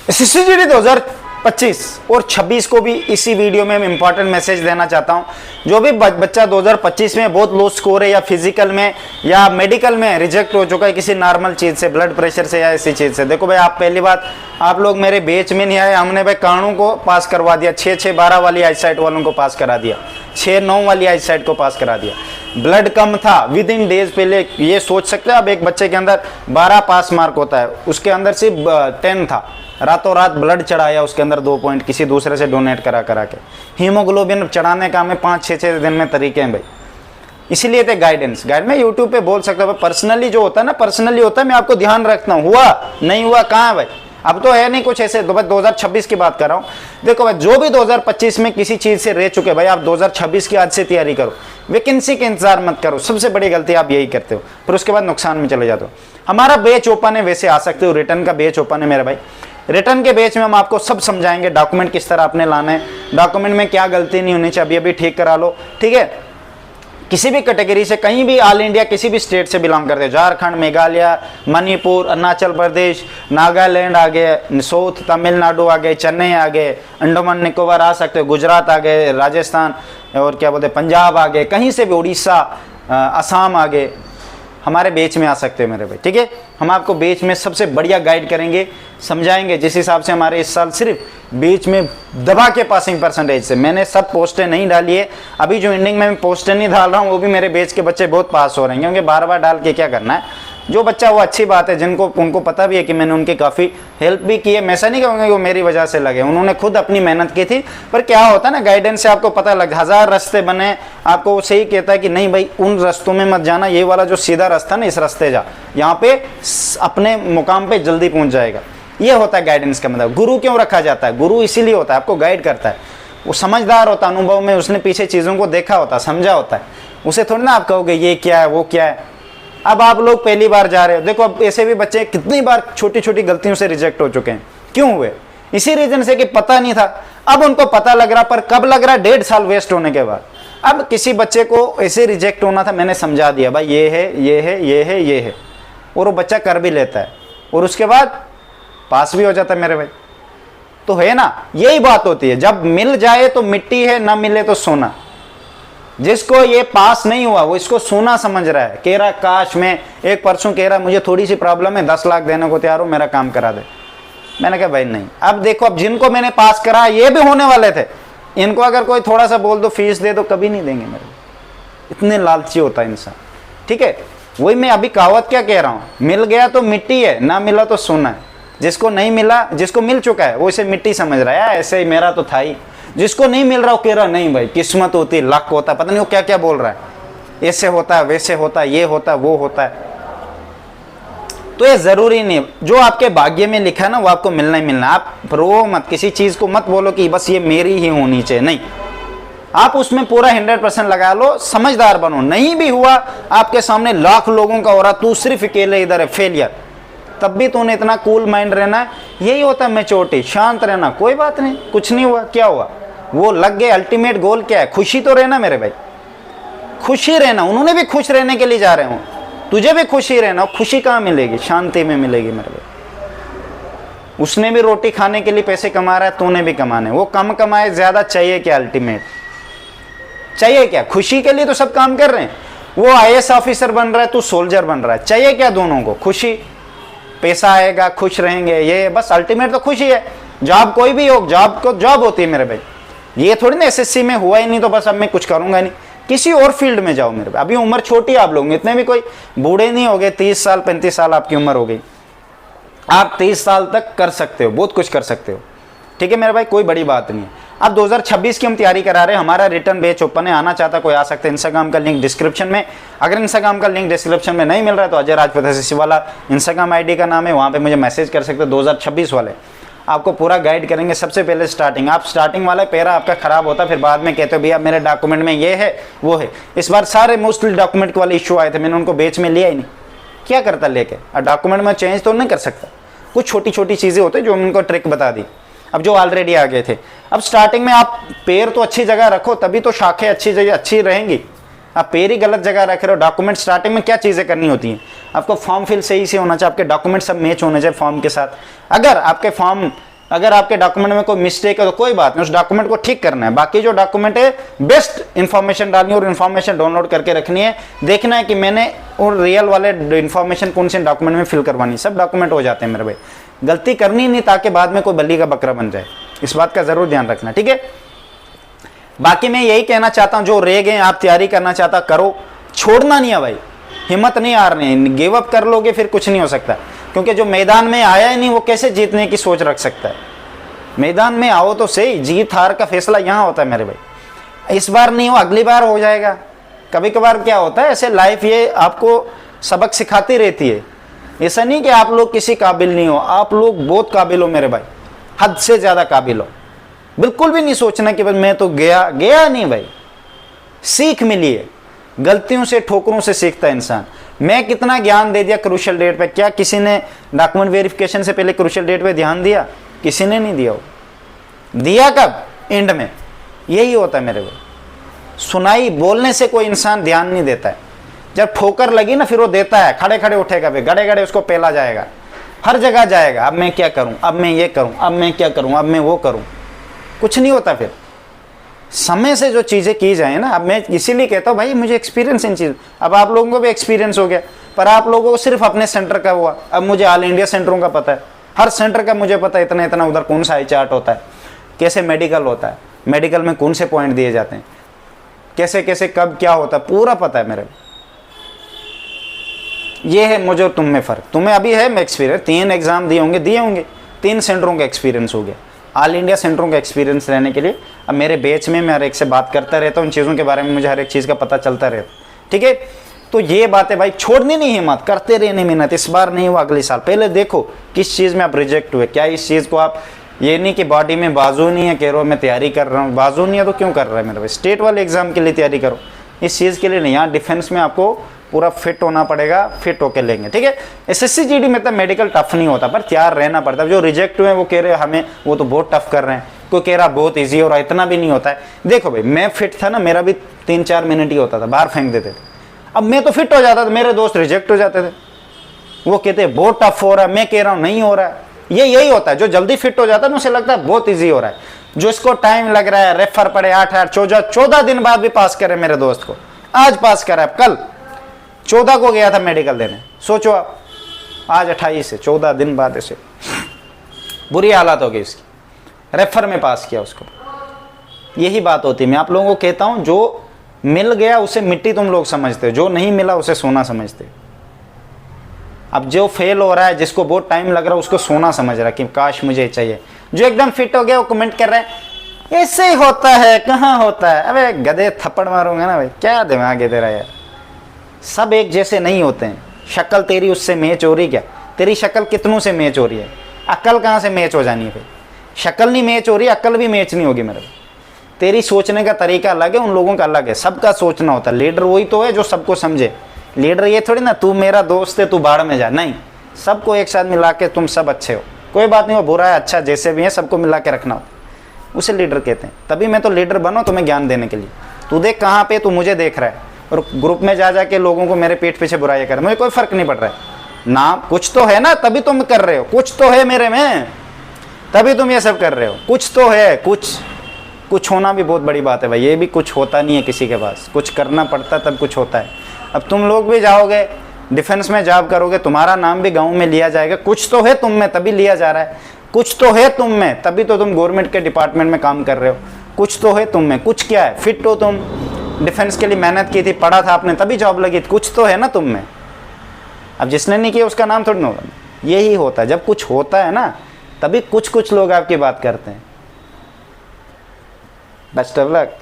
SSCGD 2025 और 26 को भी इसी वीडियो में मैं इंपॉर्टेंट मैसेज देना चाहता हूं। जो भी बच्चा 2025 में बहुत लो स्कोर है या फिजिकल में या मेडिकल में रिजेक्ट हो चुका है किसी नॉर्मल चीज़ से, ब्लड प्रेशर से या ऐसी चीज़ से, देखो भाई आप पहली बात आप लोग मेरे बैच में नहीं आए, हमने भाई कानों को पास करवा दिया, 6-6-12 वाली आईसाइट वालों को पास करा दिया, 6-9 वाली आईसाइट को पास करा दिया। ब्लड कम था विद इन डेज, पहले ये सोच सकते हैं अब एक बच्चे के अंदर 12 पास मार्क होता है, उसके अंदर सिर्फ 10 था, रातों रात ब्लड चढ़ाया उसके अंदर 2 पॉइंट किसी दूसरे से डोनेट करा के। हीमोग्लोबिन चढ़ाने का हमें 5-6 दिन में तरीके हैं भाई, इसीलिए थे गाइडेंस। मैं यूट्यूब पे बोल सकता हूँ पर्सनली जो होता है ना, पर्सनली होता है, मैं आपको ध्यान रखता हूँ, हुआ नहीं हुआ कहाँ है भाई, अब तो है नहीं कुछ ऐसे। 2026 की बात कर रहा हूँ। देखो भाई जो भी 2025 में किसी चीज से रह चुके भाई, आप 2026 की आज से तैयारी करो, वैकेंसी का इंतजार मत करो, सबसे बड़ी गलती आप यही करते हो, फिर उसके बाद नुकसान में चले जाते हो। हमारा बैच ओपन है, वैसे आ सकते हो, रिटर्न का बैच ओपन है मेरा भाई। रिटर्न के बैच में हम आपको सब समझाएंगे, डॉक्यूमेंट किस तरह आपने लाना है, डॉक्यूमेंट में क्या गलती नहीं होनी चाहिए, अभी ठीक करा लो, ठीक है। किसी भी कैटेगरी से, कहीं भी ऑल इंडिया किसी भी स्टेट से बिलोंग करते हो, झारखंड, मेघालय, मणिपुर, अरुणाचल प्रदेश, नागालैंड आ गए, साउथ तमिलनाडु आ गए, चेन्नई आ गए, अंडमान निकोबार आ सकते हो, गुजरात आ गए, राजस्थान और क्या बोलते हैं पंजाब आ गए, कहीं से भी, उड़ीसा, असम आ गए, हमारे बैच में आ सकते हो मेरे भाई, ठीक है। हम आपको बैच में सबसे बढ़िया गाइड करेंगे, समझाएंगे, जिस हिसाब से हमारे इस साल सिर्फ बैच में दबा के पासिंग परसेंटेज से, मैंने सब पोस्टें नहीं डाली है, अभी जो एंडिंग में मैं पोस्टें नहीं डाल रहा हूँ वो भी मेरे बैच के बच्चे बहुत पास हो रहे हैं, क्योंकि बार बार डाल के क्या करना है, जो बच्चा वो अच्छी बात है, जिनको उनको पता भी है कि मैंने उनकी काफ़ी हेल्प भी की है, मैं ऐसा नहीं कहूँगा कि वो मेरी वजह से लगे, उन्होंने खुद अपनी मेहनत की थी। पर क्या होता है ना, गाइडेंस से आपको पता लग, 1000 रास्ते बने, आपको वो सही कहता है कि नहीं भाई उन रास्तों में मत जाना, ये वाला जो सीधा रास्ता ना इस रास्ते जा, यहाँ पे अपने मुकाम पे जल्दी पहुँच जाएगा। ये होता है गाइडेंस का मतलब। गुरु क्यों रखा जाता है? गुरु इसीलिए होता है, आपको गाइड करता है, वो समझदार होता है, अनुभव में उसने पीछे चीज़ों को देखा होता है, समझा होता है, उसे थोड़ी ना आप कहोगे ये क्या है वो क्या है। अब आप लोग पहली बार जा रहे हो, देखो अब ऐसे भी बच्चे कितनी बार छोटी छोटी गलतियों से रिजेक्ट हो चुके हैं, क्यों हुए? इसी रीजन से कि पता नहीं था, अब उनको पता लग रहा, पर कब लग रहा? 1.5 साल वेस्ट होने के बाद। अब किसी बच्चे को ऐसे रिजेक्ट होना था, मैंने समझा दिया भाई ये है ये है ये है ये है, और वो बच्चा कर भी लेता है और उसके बाद पास भी हो जाता है मेरे भाई। तो है ना, यही बात होती है, जब मिल जाए तो मिट्टी है, ना मिले तो सोना। जिसको ये पास नहीं हुआ वो इसको सोना समझ रहा है, कह रहा काश में, एक परसों कह रहा मुझे थोड़ी सी प्रॉब्लम है, 10 लाख देने को तैयार हो, मेरा काम करा दे। मैंने कहा भाई नहीं। अब देखो, अब जिनको मैंने पास करा ये भी होने वाले थे, इनको अगर कोई थोड़ा सा बोल दो फीस दे दो, कभी नहीं देंगे मेरे, इतने लालची होता है इंसान, ठीक है। वही मैं अभी कहावत क्या कह रहा हूँ, मिल गया तो मिट्टी है, ना मिला तो सोना है। जिसको नहीं मिला, जिसको मिल चुका है वो इसे मिट्टी समझ रहा है, ऐसे ही मेरा तो था ही। जिसको नहीं मिल रहा वो कह रहा नहीं भाई किस्मत होती है, लक होता है, पता नहीं वो क्या क्या बोल रहा है, ऐसे होता है वैसे होता है, ये होता है वो होता है। तो ये जरूरी नहीं, जो आपके भाग्य में लिखा है ना वो आपको मिलना ही मिलना। आप रो मत, किसी चीज को मत बोलो कि बस ये मेरी ही होनी चाहिए, नहीं, आप उसमें पूरा 100% लगा लो, समझदार बनो। नहीं भी हुआ, आपके सामने लाख लोगों का हो रहा, तू सिर्फ अकेले इधर है फेलियर, तब भी तूने इतना कूल माइंड रहना है। यही होता है मैच्योरिटी, शांत रहना, कोई बात नहीं, कुछ नहीं हुआ, क्या हुआ, वो लग गए। अल्टीमेट गोल क्या है? खुशी तो रहना मेरे भाई, खुशी रहना। उन्होंने भी खुश रहने के लिए जा रहे हो, तुझे भी खुशी रहना। खुशी कहाँ मिलेगी? शांति में मिलेगी मेरे भाई। उसने भी रोटी खाने के लिए पैसे कमा रहा है, तूने भी कमाने, वो कम कमाए ज्यादा, चाहिए क्या? अल्टीमेट चाहिए क्या? खुशी के लिए तो सब काम कर रहे हैं, वो IAS ऑफिसर बन रहा है, तू सोल्जर बन रहा है, चाहिए क्या दोनों को? खुशी, पैसा आएगा, खुश रहेंगे, ये बस अल्टीमेट तो खुशी है। जॉब कोई भी हो, जॉब को जॉब होती है मेरे भाई, ये थोड़ी ना SSC में हुआ ही नहीं तो बस अब मैं कुछ करूंगा नहीं, किसी और फील्ड में जाओ मेरे भाई। अभी उम्र छोटी है आप लोग, इतने भी कोई बूढ़े नहीं हो गए, 30 साल 35 साल आपकी उम्र हो गई, आप 30 साल तक कर सकते हो, बहुत कुछ कर सकते हो, ठीक है मेरे भाई, कोई बड़ी बात नहीं है। अब 2026 की हम तैयारी करा रहे हैं, हमारा रिटर्न बैच ओपन है, आना चाहता कोई आ सकता है। इंस्टाग्राम का लिंक डिस्क्रिप्शन में, अगर इंस्टाग्राम का लिंक डिस्क्रिप्शन में नहीं मिल रहा है तो अजय राजपूत SSC वाला इंस्टाग्राम ID का नाम है, वहाँ पे मुझे मैसेज कर सकते हो। 2026 वाले आपको पूरा गाइड करेंगे। सबसे पहले स्टार्टिंग, आप स्टार्टिंग वाला पैरा आपका खराब होता, फिर बाद में कहते हो भैया मेरे डॉक्यूमेंट में ये है वो है। इस बार सारे मोस्टली डॉक्यूमेंट वाले इशू आए थे, मैंने उनको बैच में लिया ही नहीं, क्या करता लेके, और डॉक्यूमेंट में चेंज तो नहीं कर सकता, कुछ छोटी छोटी चीज़ें होती जो उनको ट्रिक बता दी, अब जो ऑलरेडी आ गए थे। अब स्टार्टिंग में आप पैर तो अच्छी जगह रखो, तभी तो शाखें अच्छी जगह अच्छी रहेंगी। आप पैर ही गलत जगह रख रहे हो। डॉक्यूमेंट स्टार्टिंग में क्या चीज़ें करनी होती हैं, आपको फॉर्म फिल सही से होना चाहिए, आपके डॉक्यूमेंट सब मैच होने चाहिए फॉर्म के साथ। अगर आपके फॉर्म अगर आपके डॉक्यूमेंट में कोई मिस्टेक है तो कोई बात नहीं, उस डॉक्यूमेंट को ठीक करना है। बाकी जो डॉक्यूमेंट है बेस्ट इंफॉर्मेशन डालनी और इन्फॉर्मेशन डाउनलोड करके रखनी है। देखना है कि मैंने और रियल वाले इन्फॉर्मेशन कौन से डॉक्यूमेंट में फिल करवानी, सब डॉक्यूमेंट हो जाते हैं मेरे भाई। गलती करनी नहीं ताकि बाद में कोई बल्ली का बकरा बन जाए, इस बात का जरूर ध्यान रखना, ठीक है। बाकी मैं यही कहना चाहता हूँ, जो रह गए आप तैयारी करना चाहता करो, छोड़ना नहीं है भाई, हिम्मत नहीं हारनी, गिव अप कर लोगे फिर कुछ नहीं हो सकता। क्योंकि जो मैदान में आया ही नहीं वो कैसे जीतने की सोच रख सकता है। मैदान में आओ तो सही, जीत हार का फैसला यहाँ होता है मेरे भाई। इस बार नहीं हो अगली बार हो जाएगा। कभी कभार क्या होता है ऐसे, लाइफ ये आपको सबक सिखाती रहती है। ऐसा नहीं कि आप लोग किसी काबिल नहीं हो, आप लोग बहुत काबिल हो मेरे भाई, हद से ज़्यादा काबिल हो। बिल्कुल भी नहीं सोचना कि भाई मैं तो गया नहीं भाई, सीख मिली है। गलतियों से ठोकरों से सीखता है इंसान। मैं कितना ज्ञान दे दिया क्रूशियल डेट पे, क्या किसी ने डॉक्यूमेंट वेरिफिकेशन से पहले क्रूशियल डेट पे ध्यान दिया? किसी ने नहीं दिया। हो दिया कब? एंड में। यही होता है मेरे भाई, सुनाई बोलने से कोई इंसान ध्यान नहीं देता है। जब ठोकर लगी ना फिर वो देता है, खड़े खड़े उठेगा, फिर गड़े गड़े उसको पेला जाएगा, हर जगह जाएगा। अब मैं क्या करूं, अब मैं ये करूं, अब मैं क्या करूं, अब मैं वो करूं, कुछ नहीं होता। फिर समय से जो चीज़ें की जाए ना, अब मैं इसीलिए कहता हूँ भाई मुझे एक्सपीरियंस इन चीज़, अब आप लोगों को भी एक्सपीरियंस हो गया, पर आप लोगों को सिर्फ अपने सेंटर का हुआ। अब मुझे ऑल इंडिया सेंटरों का पता है, हर सेंटर का मुझे पता है, इतना इतना उधर कौन सा आई चार्ट होता है, कैसे मेडिकल होता है, मेडिकल में कौन से पॉइंट दिए जाते हैं, कैसे कैसे कब क्या होता है, पूरा पता है मेरे। ये है मुझे तुम में फ़र्क। तुम्हें अभी है एक्सपीरियंस, 3 एग्जाम दिए होंगे, 3 सेंटरों का एक्सपीरियंस हो गया, ऑल इंडिया सेंटरों का एक्सपीरियंस रहने के लिए। अब मेरे बैच में मैं हर एक से बात करता रहता हूँ, उन चीज़ों के बारे में मुझे हर एक चीज़ का पता चलता रहता, ठीक है। तो ये बात है भाई, छोड़नी नहीं हिम्मत, करते रहने मेहनत। इस बार नहीं हुआ अगले साल, पहले देखो किस चीज़ में आप रिजेक्ट हुए, क्या इस चीज़ को आप, ये नहीं कि बॉडी में बाजू नहीं है, कह रहे हो मैं तैयारी कर रहा हूँ, बाजू नहीं है तो क्यों कर रहा है मेरे भाई? स्टेट वाले एग्जाम के लिए तैयारी करो, इस चीज़ के लिए नहीं। यहाँ डिफेंस में आपको पूरा फिट होना पड़ेगा, फिट होके लेंगे, ठीक है। एसएससी जीडी में तो मेडिकल टफ नहीं होता, पर तैयार रहना पड़ता है। जो रिजेक्ट हुए वो कह रहे हैं हमें वो तो बहुत टफ कर रहे हैं, कोई कह रहा बहुत ईजी हो रहा है, इतना भी नहीं होता है। देखो भाई मैं फिट था ना, मेरा भी 3-4 मिनट ही होता था, बाहर फेंक देते थे। अब मैं तो फिट हो जाता था, मेरे दोस्त रिजेक्ट हो जाते थे, वो कहते हैं बहुत टफ हो रहा है, मैं कह रहा हूँ नहीं हो रहा है। यही होता है, जो जल्दी फिट हो जाता है ना उसे लगता है बहुत ईजी हो रहा है। जो इसको टाइम लग रहा है, रेफर पड़े 8 14 दिन बाद भी पास करे, मेरे दोस्त को आज पास करा, कल 14 को गया था मेडिकल देने, सोचो आप, आज 28 है, 14 दिन बाद ऐसे बुरी हालत हो गई इसकी, रेफर में पास किया उसको। यही बात होती है, मैं आप लोगों को कहता हूं, जो मिल गया उसे मिट्टी तुम लोग समझते हो, जो नहीं मिला उसे सोना समझते हो। अब जो फेल हो रहा है, जिसको बहुत टाइम लग रहा है, उसको सोना समझ रहा है कि काश मुझे चाहिए। जो एकदम फिट हो गया वो कमेंट कर रहे हैं ऐसे ही होता है, कहाँ होता है। अबे गधे, थप्पड़ मारूंगा ना भाई, क्या दिमाग है तेरा यार। सब एक जैसे नहीं होते हैं। शक्ल तेरी उससे मैच हो रही, क्या तेरी शक्ल कितनों से मैच हो रही है? अक्ल कहाँ से मैच हो जानी है भाई? शक्ल नहीं मैच हो रही, अक्ल भी मैच नहीं होगी मेरे। तेरी सोचने का तरीका अलग है, उन लोगों का अलग है, सबका सोचना होता है। लीडर वही तो है जो सबको समझे। लीडर ये थोड़ी ना तू मेरा दोस्त है तू बाढ़ में जा, नहीं, सबको एक साथ मिला के तुम सब अच्छे हो, कोई बात नहीं, वो बुरा है अच्छा जैसे भी है, सबको मिला के रखना हो, उसे लीडर कहते हैं। तभी मैं तो लीडर बनो तुम्हें ज्ञान देने के लिए। तू देख कहाँ पे, तू मुझे देख रहा है, और ग्रुप में जा के लोगों को मेरे पीठ पीछे बुराई कर, मुझे कोई फर्क नहीं पड़ रहा है ना। कुछ तो है ना, तभी तुम कर रहे हो, कुछ तो है मेरे में, तभी तुम ये सब कर रहे हो। कुछ तो है, कुछ होना भी बहुत बड़ी बात है भाई। ये भी कुछ होता नहीं है किसी के पास, कुछ करना पड़ता तब कुछ होता है। अब तुम लोग भी जाओगे डिफेंस में जॉब करोगे, तुम्हारा नाम भी गाँव में लिया जाएगा। कुछ तो है तुम में तभी लिया जा रहा है, कुछ तो है तुम में तभी तो तुम गवर्नमेंट के डिपार्टमेंट में काम कर रहे हो। कुछ तो है तुम में, कुछ क्या है? फिट हो तुम, डिफेंस के लिए मेहनत की थी, पढ़ा था आपने तभी जॉब लगी थी, कुछ तो है ना तुम में। अब जिसने नहीं किया उसका नाम थोड़ी ना होगा। यही होता है, जब कुछ होता है ना तभी कुछ लोग आपकी बात करते हैं। Best of luck.